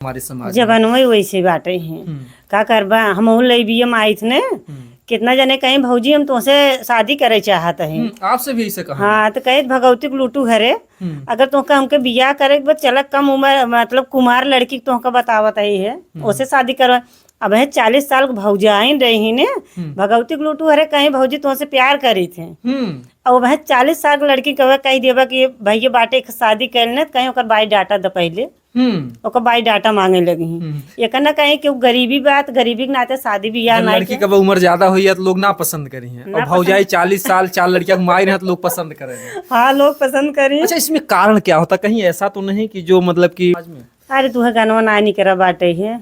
हमारे समाज में। जबनवे वैसे बाटे हैं। का करबा हम लइबियम आइत ने कितना जने कहीं भौजी हम तुमसे शादी करे चाहत है। आपसे भी ऐसे कहा? हाँ तो कहे भगवती के लूटू घरे अगर तुमका हमके बियाह करे के बाद चलक कम उम्र मतलब कुमार लड़की के तुमका बतावत है उसे शादी करवा। अब है 40 साल के भौजाइन रही ने भगवती के लूटू हरे कहीं भौजी तुमसे प्यार करी थे और वह 40 साल के लड़की कहे कही देवा कि भैया बाटे के शादी करने कहीं ओकर बाई डाटा द पहले ओकर बाई डाटा मांगे लगी ये कहना कहीं कि गरीबी बात गरीबी के नाते शादी बियाह ना लड़की का उम्र ज्यादा हुई है तो लोग ना पसंद करी हैं और भौजाई 40 साल 4 लड़कियां घुमाई रहे तो लोग पसंद करेंगे। हाँ लोग पसंद करी। अच्छा इसमें कारण क्या होता? कहीं ऐसा तो नहीं कि जो मतलब कि अरे तुहे गानवा नानी करा बाटे है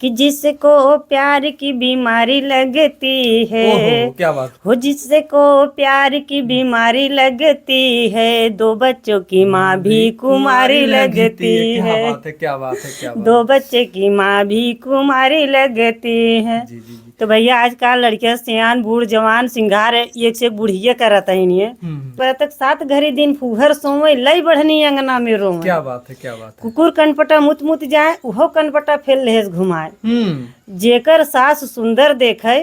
कि जिसको प्यार की बीमारी लगती है। ओहो, क्या बात हो जिसको प्यार की बीमारी लगती है 2 बच्चों की माँ भी कुमारी लगती है। क्या बात है, क्या बात है, क्या बात। 2 बच्चे की माँ भी कुमारी लगती है। जी, जी, जी। तो भैया आजकल लड़कियां सियान बूढ़ जवान सिंगार एक से बुढ़िया करत है पर तक 7 घड़ी दिन फुहर सोवे लई बढ़नी अंगना में रोवे। क्या बात है, क्या बात है। कुकुर कनपटा मुत मुत जाए उहो कनपटा फेल लेस घुमाए। जेकर सास सुंदर देखे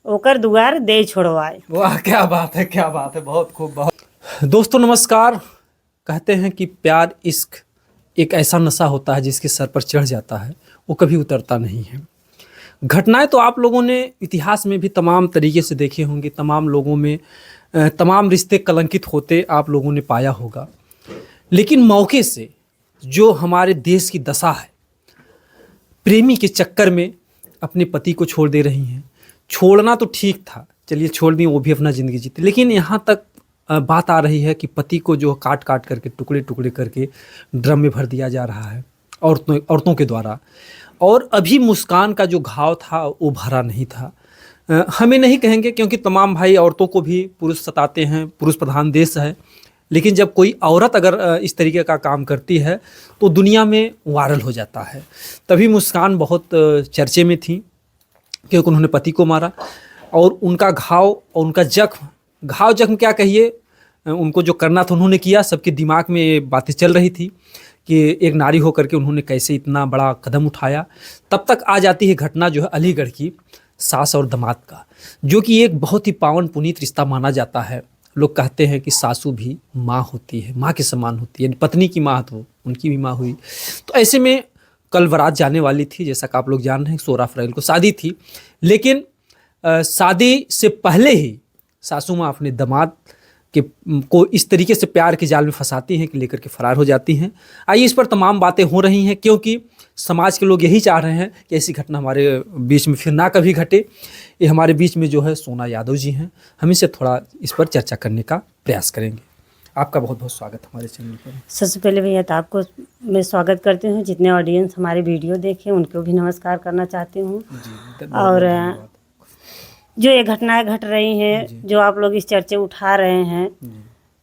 ओकर दुआर दे छोड़वाए। वाह क्या बात है, क्या बात है, बहुत खूब बहुत। दोस्तों नमस्कार। कहते हैं कि प्यार इश्क एक ऐसा नशा होता है जिसके सर पर चढ़ जाता है वो कभी उतरता नहीं है। घटनाएं तो आप लोगों ने इतिहास में भी तमाम तरीके से देखे होंगे, तमाम लोगों में तमाम रिश्ते कलंकित होते आप लोगों ने पाया होगा। लेकिन मौके से जो हमारे देश की दशा है, प्रेमी के चक्कर में अपने पति को छोड़ दे रही हैं। छोड़ना तो ठीक था, चलिए छोड़ दी, वो भी अपना ज़िंदगी जीते, लेकिन यहाँ तक बात आ रही है कि पति को जो काट काट करके टुकड़े टुकड़े करके ड्रम में भर दिया जा रहा है औरतों के द्वारा। और अभी मुस्कान का जो घाव था वो भरा नहीं था। हमें नहीं कहेंगे क्योंकि तमाम भाई औरतों को भी पुरुष सताते हैं, पुरुष प्रधान देश है, लेकिन जब कोई औरत अगर इस तरीके का काम करती है तो दुनिया में वायरल हो जाता है। तभी मुस्कान बहुत चर्चे में थी क्योंकि उन्होंने पति को मारा और उनका घाव और उनका जख्म क्या कहिए, उनको जो करना था उन्होंने किया। सबके दिमाग में ये बातें चल रही थी कि एक नारी होकर के उन्होंने कैसे इतना बड़ा कदम उठाया। तब तक आ जाती है घटना जो है अलीगढ़ की सास और दामाद का, जो कि एक बहुत ही पावन पुनीत रिश्ता माना जाता है। लोग कहते हैं कि सासू भी माँ होती है, माँ के समान होती है, पत्नी की माँ तो उनकी भी माँ हुई। तो ऐसे में कल बारात जाने वाली थी, जैसा कि आप लोग जान रहे हैं 16 अप्रैल को शादी थी, लेकिन शादी से पहले ही सासू माँ अपने दामाद को इस तरीके से प्यार के जाल में फंसाती हैं कि लेकर के फरार हो जाती हैं। आइए इस पर तमाम बातें हो रही हैं क्योंकि समाज के लोग यही चाह रहे हैं कि ऐसी घटना हमारे बीच में फिर ना कभी घटे। ये हमारे बीच में जो है सोना यादव जी हैं, हम इनसे थोड़ा इस पर चर्चा करने का प्रयास करेंगे। आपका बहुत बहुत स्वागत हमारे चैनल पर। सबसे पहले भैया तो आपको मैं स्वागत करती हूँ, जितने ऑडियंस हमारे वीडियो देखें उनको भी नमस्कार करना चाहती हूँ। और जो ये घटनाएं घट रही हैं, जो आप लोग इस चर्चे उठा रहे हैं,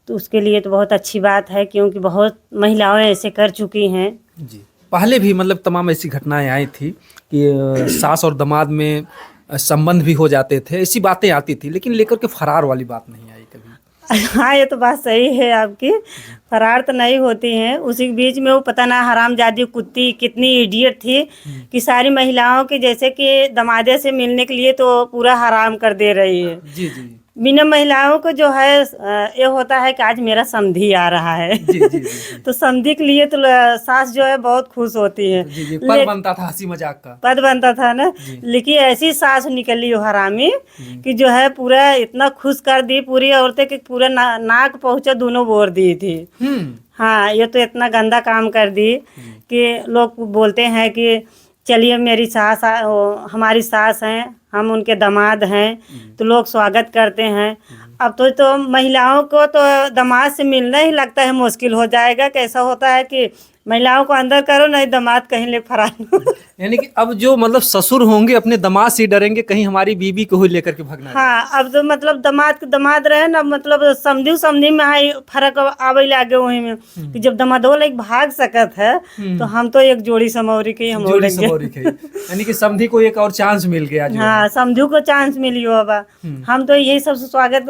तो उसके लिए तो बहुत अच्छी बात है क्योंकि बहुत महिलाएं ऐसे कर चुकी हैं। जी पहले भी मतलब तमाम ऐसी घटनाएं आई थी कि सास और दामाद में संबंध भी हो जाते थे, ऐसी बातें आती थी, लेकिन लेकर के फरार वाली बात नहीं आई कभी। हाँ ये तो बात सही है आपकी, फरार तो नहीं होती हैं। उसी के बीच में वो पता ना हरामजादी कुत्ती कितनी इडियट थी कि सारी महिलाओं के जैसे कि दमादे से मिलने के लिए तो पूरा हराम कर दे रही है। जी जी। बिना महिलाओं को जो है ये होता है कि आज मेरा समधी आ रहा है। जी, जी, जी, जी। तो समधी के लिए तो सास जो है बहुत खुश होती है। जी, जी। पद बनता था हंसी मजाक का, पद बनता था ना, लेकिन ऐसी सास निकली वो हरामी कि जो है पूरा इतना खुश कर दी, पूरी औरतें के पूरा नाक पहुंचा दोनों बोर दी थी। हाँ ये तो इतना गंदा काम कर दी कि लोग बोलते हैं कि चलिए मेरी सास हमारी सास हैं, हम उनके दामाद हैं, तो लोग स्वागत करते हैं। अब तो महिलाओं को तो दामाद से मिलना ही लगता है मुश्किल हो जाएगा। कैसा होता है कि महिलाओं को अंदर करो नहीं दामाद कहीं ले फरार। यानी कि अब जो मतलब ससुर होंगे अपने दामाद से डरेंगे कहीं हमारी बीबी को ही लेकर के भागना। हाँ अब तो मतलब दामाद रहे ना, मतलब समधी में हाई फर्क आवे लागे वही में कि जब दामादो लाइक भाग सकत है तो हम तो एक जोड़ी समौरी के हम यानी कि समधी को एक और चांस मिल गया। हाँ समझू को चांस मिलियो अब हम तो यही सबसे स्वागत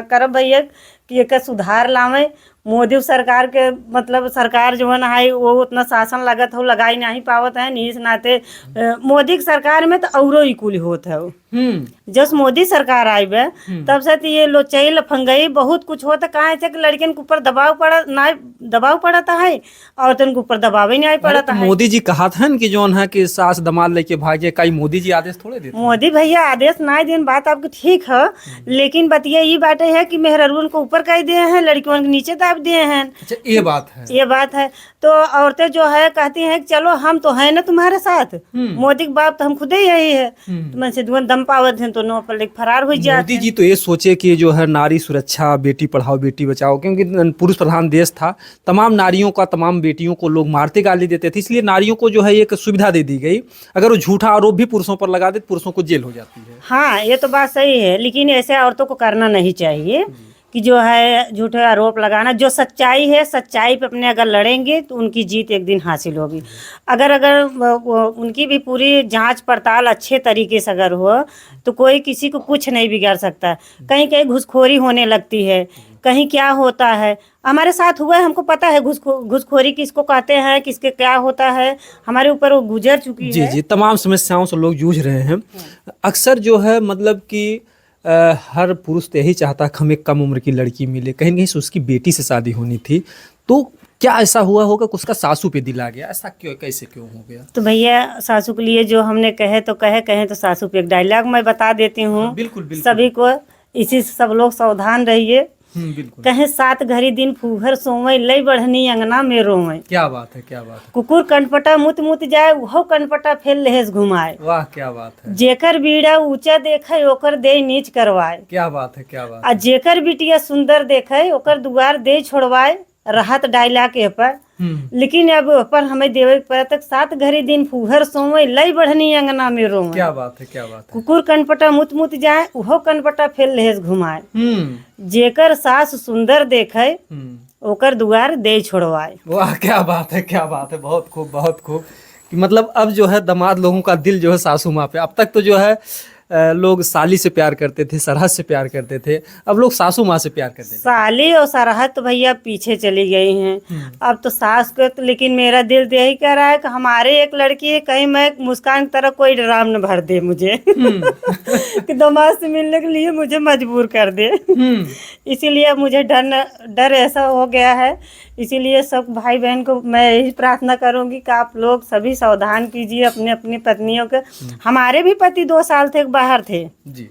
करब भैया कि एक सुधार लावे, मोदी सरकार के मतलब सरकार जो है ना है वो उतना शासन लगत हो लगाई नहीं पावत है, इस नाते मोदी की सरकार में तो औरो ही कुल होत है। जब मोदी सरकार आई बे तब से तो ये लोचाई लफंगई बहुत कुछ होता, कहाँ है कि लड़कियन के ऊपर दबाव पड़ता है, औरतन के ऊपर दबाव ही नहीं पड़ता है। मोदी जी कहा था न कि जोन है कि सास दमाद लेके भागे, कई मोदी जी आदेश थोड़े देते हैं। मोदी भैया आदेश नहीं देन बात आपकी ठीक है, लेकिन बतिया ये बातें है कि मेहरारून को ऊपर कह दिए हैं, लड़कियों को नीचे दाब दिए हैं। अच्छा, ये बात है। ये बात है तो औरतें जो है कहती हैं कि चलो हम तो है ना तुम्हारे साथ, मोदी के बाप तो हम खुद ही यही है, तुम से दम पावत हैं तो नो पर लेके फरार हो जाते। मोदी जी तो ये सोचे कि जो है नारी सुरक्षा, बेटी पढ़ाओ बेटी बचाओ, क्योंकि पुरुष प्रधान देश था, तमाम नारियों का तमाम बेटियों को लोग मारते गाली देते थे, इसलिए नारियों को जो है एक सुविधा दे दी गई, अगर वो झूठा आरोप भी पुरुषों पर लगा दे तो पुरुषों को जेल हो जाती है। हाँ ये तो बात सही है, लेकिन ऐसे औरतों को करना नहीं चाहिए कि जो है झूठे आरोप लगाना। जो सच्चाई है सच्चाई पे अपने अगर लड़ेंगे तो उनकी जीत एक दिन हासिल होगी। अगर उनकी भी पूरी जांच पड़ताल अच्छे तरीके से अगर हो तो कोई किसी को कुछ नहीं बिगाड़ सकता। कहीं कहीं घुसखोरी होने लगती है, कहीं क्या होता है, हमारे साथ हुआ है, हमको पता है घुसखोरी किसको कहते हैं, किसके क्या होता है, हमारे ऊपर वो गुजर चुकी जी है। जी, तमाम समस्याओं से लोग जूझ रहे हैं। अक्सर जो है मतलब कि हर पुरुष तो यही चाहता है कि हमें कम उम्र की लड़की मिले, कहीं न कहीं से उसकी बेटी से शादी होनी थी, तो क्या ऐसा हुआ होगा कि उसका सासू पे दिल आ गया, ऐसा क्यों, कैसे क्यों हो गया? तो भैया सासू के लिए जो हमने कहे तो सासू पे एक डायलॉग मैं बता देती हूँ। बिल्कुल बिल्कुल। सभी को इसी से सब लोग सावधान रहिए। बिल्कुल। कहे 7 घड़ी दिन फूहर सोवे, लई बढ़नी अंगना में रोवे। क्या बात है, क्या बात है। कुकुर कनपटा मुत मुत जाए, वो कनपटा फेल लहेज घुमाए। वाह, क्या बात है। जेकर बीड़ा ऊंचा देखे ओकर दे नीच करवाए। क्या बात है, क्या बात आ जेकर बिटिया सुंदर देखे ओकर दुआर दे छोड़वाए। रहत डायला के पर लेकिन अब पर हमें देवे पर तक 7 घड़ी दिन फूहर सोवे, लई बढ़नी अंगना में रोवे। क्या बात है, क्या बात है। कुकुर कनपटा मुत मुत जाए, उहो कनपटा फेल लहेज घुमाए। जेकर सास सुंदर देखे ओकर दुआर दे छोड़वाए। वाह, क्या बात है, क्या बात है। बहुत खूब, बहुत खूब। कि मतलब अब जो है दामाद लोगों का दिल जो है सासू माँ पे, अब तक तो जो है लोग साली से प्यार करते थे, सरहद से प्यार करते थे, अब लोग सासू माँ से प्यार करते थे। साली और सरहद तो भैया पीछे चली गई हैं, अब तो सास को तो, लेकिन मेरा दिल तो यही कह रहा है कि हमारे एक लड़की है, कहीं मैं मुस्कान की तरह कोई ड्राम न भर दे मुझे कि दामाद से मिलने के लिए मुझे मजबूर कर दे। इसीलिए मुझे डर ऐसा हो गया है। इसीलिए सब भाई बहन को मैं यही प्रार्थना करूंगी कि आप लोग सभी सावधान कीजिए अपने अपनी पत्नियों के। हमारे भी पति 2 साल तक बाहर थे जी।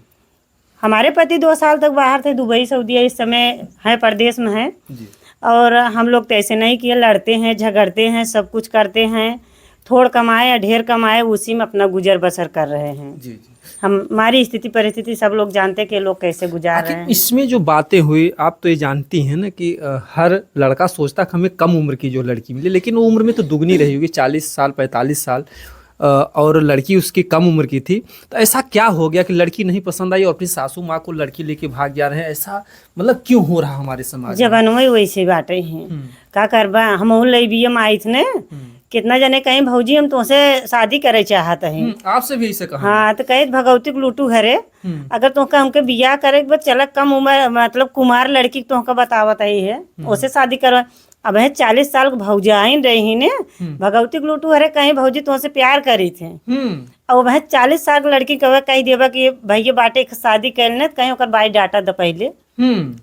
हमारे पति 2 साल तक बाहर थे, दुबई सऊदीया इस समय है, प्रदेश में है जी। और हम लोग तो ऐसे नहीं किए, लड़ते हैं झगड़ते हैं सब कुछ करते हैं, थोड़ कमाए या ढेर कमाए उसी में अपना गुजर बसर कर रहे हैं। जी जी। हमारी स्थिति परिस्थिति सब लोग जानते कि लोग कैसे गुजार रहे हैं। इसमें जो बातें हुई, आप तो ये जानती हैं ना कि हर लड़का सोचता कि हमें कम उम्र की जो लड़की मिले, लेकिन वो उम्र में तो दुगनी रही होगी, 40 साल 45 साल, और लड़की उसकी कम उम्र की थी। तो ऐसा क्या हो गया कि लड़की नहीं पसंद आई और अपनी सासू माँ को लड़की लेके भाग जा रहे हैं? ऐसा मतलब क्यों हो रहा हमारे समाज में? जवानों वैसे बाटे हैं, का करबा। हम लईबीएम आई थे, कितना जने कहीं भौजी हम तुमसे शादी करे चाहत है, आपसे भी ऐसे कहा? हाँ तो कहे भगवती लूटू घरे, अगर तुमका हमके बियाह करे बस चल कम उम्र मतलब कुमार लड़की तुमका बतावत है उसे शादी करवा। अब है 40 साल भौजाइन रही ने, भगवती लूटू घरे कहीं भौजी तुमसे प्यार करी थे, और वह 40 साल की लड़की कहे कही देवा कि भैया बाटे शादी करने, कहीं ओकर बाई डाटा द पहले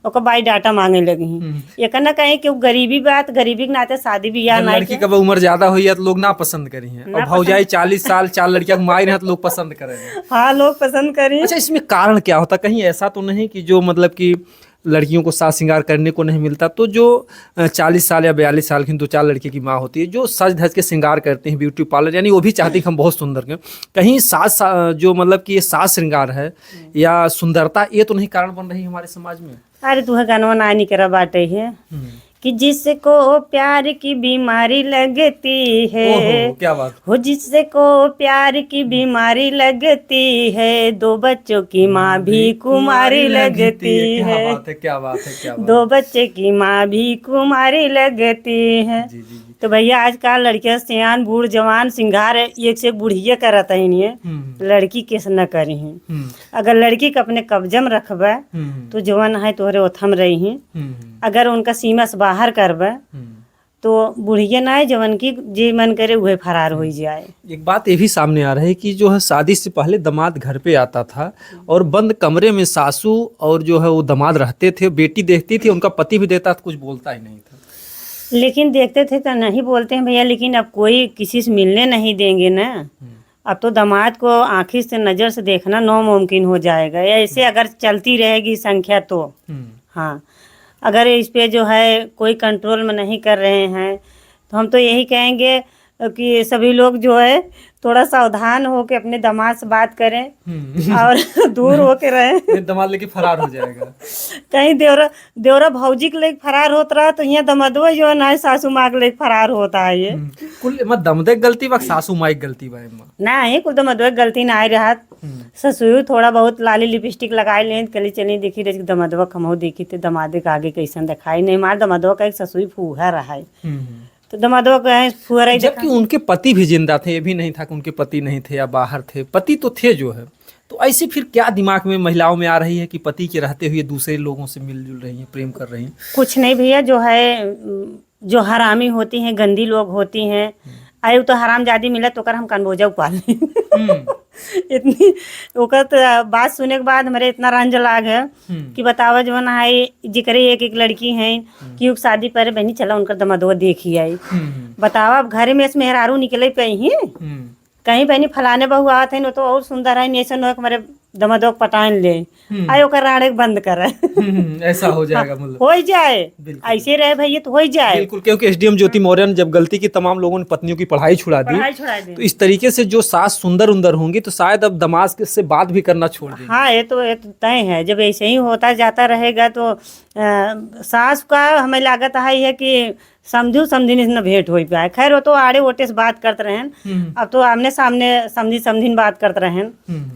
ओकर बाई डाटा मांगे लगी। एक ना कहीं कि गरीबी बात, गरीबी के नाते शादी बियाह ना, लड़की का उम्र ज्यादा हुई है तो लोग ना पसंद करी हैं, और भौजाई 40 साल 4 लड़कियां माई रहे तो लोग पसंद करेंगे। हाँ लोग पसंद करें। अच्छा, इसमें कारण क्या होता? कहीं ऐसा तो नहीं कि जो मतलब कि लड़कियों को साज श्रृंगार करने को नहीं मिलता, तो जो 40 साल या 42 साल की 2-4 लड़की की माँ होती है जो सज धज के श्रृंगार करते हैं, ब्यूटी पार्लर, यानी वो भी चाहती है कि हम बहुत सुंदर हैं, कहीं जो मतलब कि ये साज श्रृंगार है या सुंदरता, ये तो नहीं कारण बन रही हमारे समाज में? अरे तू गानवा ना नहीं करा बाटे है कि जिसको प्यार की बीमारी लगती है, ओहो, क्या बात हो जिसको प्यार की बीमारी लगती है, 2 बच्चों की माँ भी कुमारी लगती है। क्या बात है, क्या बात है, क्या बात। 2 बच्चे की माँ भी कुमारी लगती है। जी जी जी। तो भैया आजकल लड़कियां सियान बूढ़ जवान सिंगार एक से बुढ़िया करत है, लड़की किस न करी है। अगर लड़की के अपने कब्जे में रखबा तो जवान है तोहरे ओथम रही है, अगर उनका सीमा से बाहर करबे तो बुढ़िया ना जवन की जे मन करे वह फरार हो जाए। एक बात ये भी सामने आ रहा है कि जो है शादी से पहले दामाद घर पे आता था और बंद कमरे में सासू और जो है वो दामाद रहते थे, बेटी देखती थी, उनका पति भी देता था, कुछ बोलता ही नहीं था। लेकिन देखते थे तो नहीं बोलते हैं भैया, लेकिन अब कोई किसी से मिलने नहीं देंगे ना। अब तो दामाद को आँखी से नज़र से देखना नामुमकिन हो जाएगा। ऐसे अगर चलती रहेगी संख्या तो हाँ, अगर इस पे जो है कोई कंट्रोल में नहीं कर रहे हैं तो हम तो यही कहेंगे कि सभी लोग जो है थोड़ा सावधान हो के अपने दामाद से बात करें और दूर हो के रहें। दामाद लेके फरार हो जाएगा। कहीं देवरा भौजी के लेके फरार होता रहा तो यहाँ दमदवा जो है ना सासू माँ के लेके फरार होता है। ये कुल मत दमदे गलती बा सासू माई गलती बा एमा ना है, कुल दमदवा गलती ना आई रहा। ससुर थोड़ा बहुत लाली लिपस्टिक लगाई ले कली चली देखी रही दमदवा कमो देखी थे दमादे के आगे कैसन दिखाई नहीं। मार दमदवा का एक ससुई फूहा रहा है तो दमदवा का फुहरा ही जबकि उनके पति भी जिंदा थे। ये भी नहीं था कि उनके पति नहीं थे या बाहर थे, पति तो थे जो है। तो ऐसे फिर क्या दिमाग में महिलाओं में आ रही है कि पति के रहते हुए दूसरे लोगों से मिलजुल रही हैं, प्रेम कर रही हैं? कुछ नहीं भैया, जो है जो हरामी होती हैं, गंदी लोग होती हैं, आयु तो हरामजादी मिला तो कर हम कनबोजा उपाल इतनी ओकर तो बात सुने के बाद हमारे इतना रंज लाग है कि बतावा जो ना है जिक्रे एक लड़की है कि शादी पर बहनी चला उनका दमदवा देखी आई। बतावा घर में इसमें मेहरारू निकले कहीं बहनी फलाने बहू आवत है तो और सुंदर है ऐसा न हमारे दमदवा पटान ले आयो कर राड़े बंद कर ऐसा हो जाएगा। मतलब हो जाए ऐसे रहे भैया तो हो जाए बिल्कुल, क्योंकि एसडीएम ज्योति मौर्य ने जब गलती की तमाम लोगों ने पत्नियों की पढ़ाई छुड़ा दी तो इस तरीके से जो सास सुंदर उंदर होंगी तो शायद अब दामाद से बात भी करना छोड़ देंगे। हाँ, ये तो तय है। जब ऐसे ही होता जाता रहेगा तो सास का हमें लागत है कि समझू समझी न भेंट हो पाए। खैर वो तो आड़े ओटे से बात करते रहें, अब तो आमने सामने समझी बात करते रहें।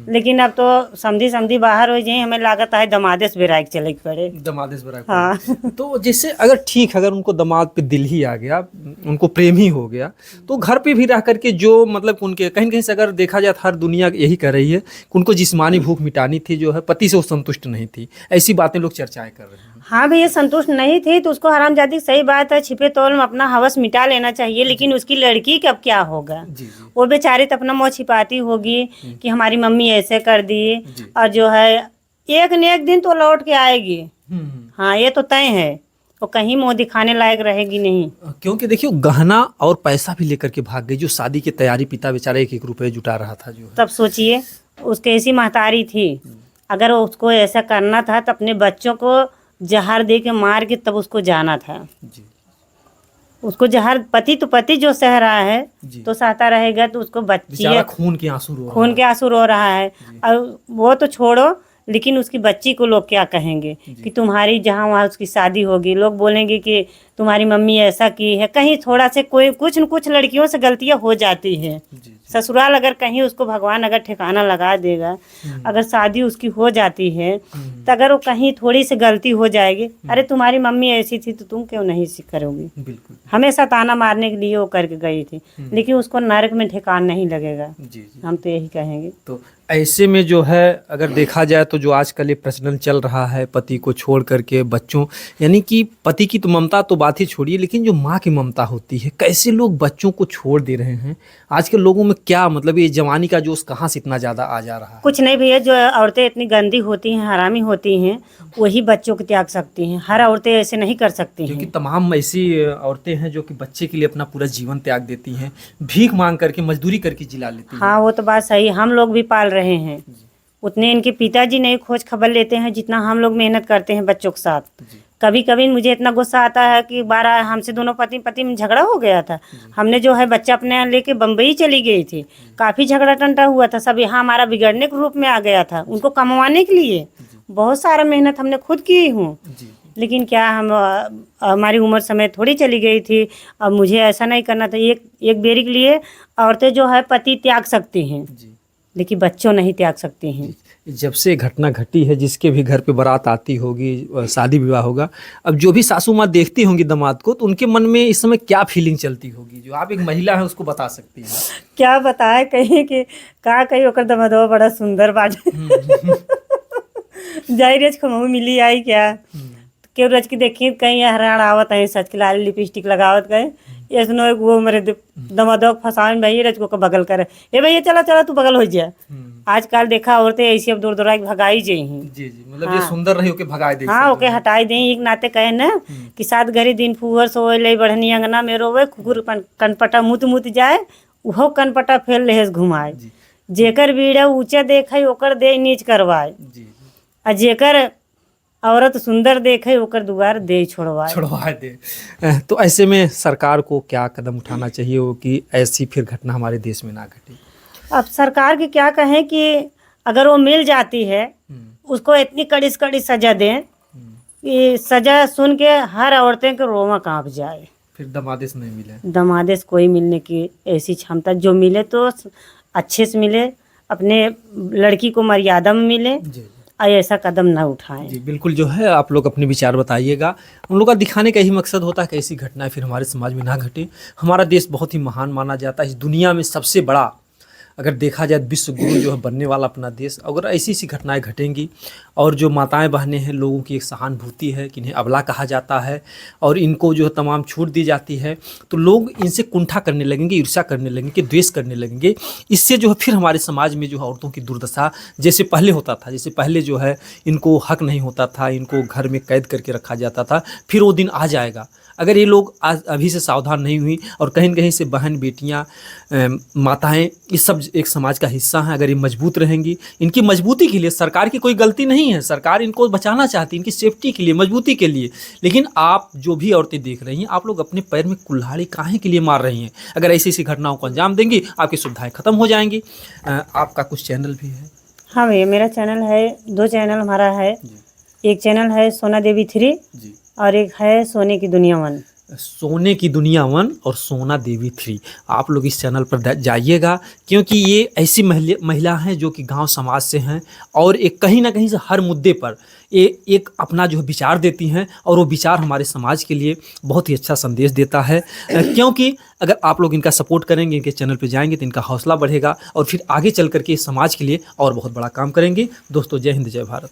लेकिन अब तो समझी बाहर हो जाए हमें लागत है दमादे से बेराक चले पड़े। दमादे से बेराक हाँ। तो जैसे अगर ठीक अगर उनको दमाद पे दिल ही आ गया, उनको प्रेम ही हो गया तो घर पे भी रह करके जो मतलब उनके कहीं कहीं से अगर देखा जाए हर दुनिया यही कर रही है कि उनको जिस्मानी भूख मिटानी थी, जो है पति से वो संतुष्ट नहीं थी। ऐसी बातें लोग चर्चाएं कर रहे हैं। हाँ भैया, संतुष्ट नहीं थी तो उसको हरामजादी सही बात है छिपे तौल में अपना हवस मिटा लेना चाहिए। लेकिन उसकी लड़की कब क्या होगा? वो बेचारी तो अपना मुँह छिपाती होगी कि हमारी मम्मी ऐसे कर दी और जो है एक न एक दिन तो लौट के आएगी। हाँ, ये तो तय है, वो कहीं मुँह दिखाने लायक रहेगी नहीं। क्योंकि देखियो गहना और पैसा भी लेकर के भाग गई। जो शादी की तैयारी पिता बेचारा 1-1 रुपए जुटा रहा था जो। तब सोचिए उसके ऐसी महतारी थी, अगर उसको ऐसा करना था तो अपने बच्चों को जहर दे के मार के तब उसको जाना था। उसको जहर पति जो सह रहा है तो सहता रहेगा तो उसको बच्ची खून के आंसू रो रहा है। और वो तो छोड़ो, लेकिन उसकी बच्ची को लोग क्या कहेंगे कि तुम्हारी जहाँ वहाँ उसकी शादी होगी, लोग बोलेंगे कि तुम्हारी मम्मी ऐसा की है। कहीं थोड़ा से कोई कुछ न कुछ लड़कियों से गलतियाँ हो जाती है। ससुराल अगर कहीं उसको भगवान अगर ठिकाना लगा देगा, अगर शादी उसकी हो जाती है तो अगर वो कहीं थोड़ी सी गलती हो जाएगी, अरे तुम्हारी मम्मी ऐसी थी तो तुम क्यों नहीं करोगी? हमेशा ताना मारने के लिए वो करके गई थी, लेकिन उसको नरक में ठिकाना नहीं लगेगा। हम तो यही कहेंगे। तो ऐसे में जो है अगर देखा जाए तो जो आजकल ये प्रचलन चल रहा है पति को छोड़ करके बच्चों, यानी कि पति की तो ममता तो बात ही छोड़िए, लेकिन जो माँ की ममता होती है, कैसे लोग बच्चों को छोड़ दे रहे हैं आजकल लोगों में? क्या मतलब ये जवानी का जोश कहाँ से इतना ज़्यादा आ जा रहा है? कुछ नहीं भैया, जो औरतें इतनी गंदी होती हैं, हरामी होती हैं, वही बच्चों को त्याग सकती हैं। हर औरतें ऐसे नहीं कर सकती हैं। क्योंकि तमाम ऐसी औरतें हैं जो कि बच्चे के लिए अपना पूरा जीवन त्याग देती हैं, भीख मांग करके मजदूरी करके जिला लेती हैं। हाँ, वो तो बात सही, हम लोग भी पाल रहे हैं। उतने इनके पिताजी नहीं खोज खबर लेते हैं जितना हम लोग मेहनत करते हैं बच्चों के साथ। कभी कभी मुझे इतना गुस्सा आता है कि बारह हमसे दोनों पति में झगड़ा हो गया था। हमने जो है बच्चा अपने लेके बम्बई चली गई थी, काफ़ी झगड़ा टंटा हुआ था, सब यहाँ हमारा बिगड़ने के रूप में आ गया था। उनको कमवाने के लिए बहुत सारा मेहनत हमने खुद की हूँ, लेकिन क्या हम हमारी उम्र समय थोड़ी चली गई थी। अब मुझे ऐसा नहीं करना था। एक बेरी के लिए औरतें जो है पति त्याग सकती हैं, लेकिन बच्चों नहीं त्याग सकती हैं। जब से घटना घटी है, जिसके भी घर पे बारात आती होगी, शादी विवाह होगा, अब जो भी सासू माँ देखती होंगी दामाद को, तो उनके मन में इस समय क्या फीलिंग चलती होगी? जो आप एक महिला है उसको बता सकती हैं। क्या बताए, कहीं कि का कहीं ओकर दमदवा बड़ा सुंदर बाटे जाहिर खमऊ मिली आई क्या, केहू रच की देखी कहीं हराड़ आवत है सच के लाली लिपस्टिक लगावत गए ये सुनो एक वो मेरे दमादोग फसावन भाई रच को बगल करे ए भैया चला चला तू बगल हो जा। आजकल देखा औरतें ऐसी अब दूर दूर भगाई जाइ हैं। जी जी, मतलब ये सुंदर रही ओके भगाई दे। हाँ ओके हटाई दें एक नाते कहे न कि सात घड़ी दिन फुहर सोए ले बढ़नी अंगना में रोवे कुकुर कनपटा मुत मुत जाए उहो कनपटा फेल लेहस घुमाए। जेकर बीड़ा ऊंचे देखे ओकर दे नीच करवाए आ जेकर औरत सुंदर देखे ओकर दुआर दे छुड़वा दे। तो ऐसे में सरकार को क्या कदम उठाना चाहिए हो कि ऐसी फिर घटना हमारे देश में ना घटे? अब सरकार की क्या कहें कि अगर वो मिल जाती है उसको इतनी कड़ी से कड़ी सजा दें कि सजा सुन के हर औरतें के रोमा कांप जाए। फिर दमादेश नहीं मिले, दमादेश कोई मिलने की ऐसी क्षमता जो मिले तो अच्छे से मिले, अपने लड़की को मर्यादा में मिले और ऐसा कदम ना उठाएं। जी बिल्कुल, जो है आप लोग अपने विचार बताइएगा। हम लोग का दिखाने का यही मकसद होता है कि ऐसी घटनाएं फिर हमारे समाज में ना घटे। हमारा देश बहुत ही महान माना जाता है, इस दुनिया में सबसे बड़ा अगर देखा जाए विश्व गुरु जो है बनने वाला अपना देश। अगर ऐसी ऐसी घटनाएं घटेंगी और जो माताएं बहनें हैं लोगों की एक सहानुभूति है कि इन्हें अबला कहा जाता है और इनको जो है तमाम छूट दी जाती है तो लोग इनसे कुंठा करने लगेंगे, ईर्ष्या करने लगेंगे, द्वेष करने लगेंगे। इससे जो है फिर हमारे समाज में जो है औरतों की दुर्दशा जैसे पहले होता था, जैसे पहले जो है इनको हक नहीं होता था, इनको घर में कैद करके रखा जाता था, फिर वो दिन आ जाएगा। अगर ये लोग आज अभी से सावधान नहीं हुई और कहीं न कहीं से बहन बेटियां माताएं ये सब एक समाज का हिस्सा हैं, अगर ये मजबूत रहेंगी, इनकी मजबूती के लिए सरकार की कोई गलती नहीं है, सरकार इनको बचाना चाहती है इनकी सेफ्टी के लिए, मजबूती के लिए। लेकिन आप जो भी औरतें देख रही हैं आप लोग अपने पैर में कुल्हाड़ी काहे के लिए मार रही हैं? अगर ऐसी ऐसी घटनाओं को अंजाम देंगी आपकी सुविधाएँ ख़त्म हो जाएंगी। आपका कुछ चैनल भी है? हाँ भैया मेरा चैनल है, 2 चैनल हमारा है। एक चैनल है सोना देवी 3 और एक है सोने की दुनिया 1। सोने की दुनिया 1 और सोना देवी 3। आप लोग इस चैनल पर जाइएगा क्योंकि ये ऐसी महिला हैं जो कि गांव समाज से हैं और एक कहीं ना कहीं से हर मुद्दे पर ये एक अपना जो विचार देती हैं और वो विचार हमारे समाज के लिए बहुत ही अच्छा संदेश देता है। क्योंकि अगर आप लोग इनका सपोर्ट करेंगे, इनके चैनल पर जाएंगे तो इनका हौसला बढ़ेगा और फिर आगे चल करके इस समाज के लिए और बहुत बड़ा काम करेंगे। दोस्तों जय हिंद, जय भारत।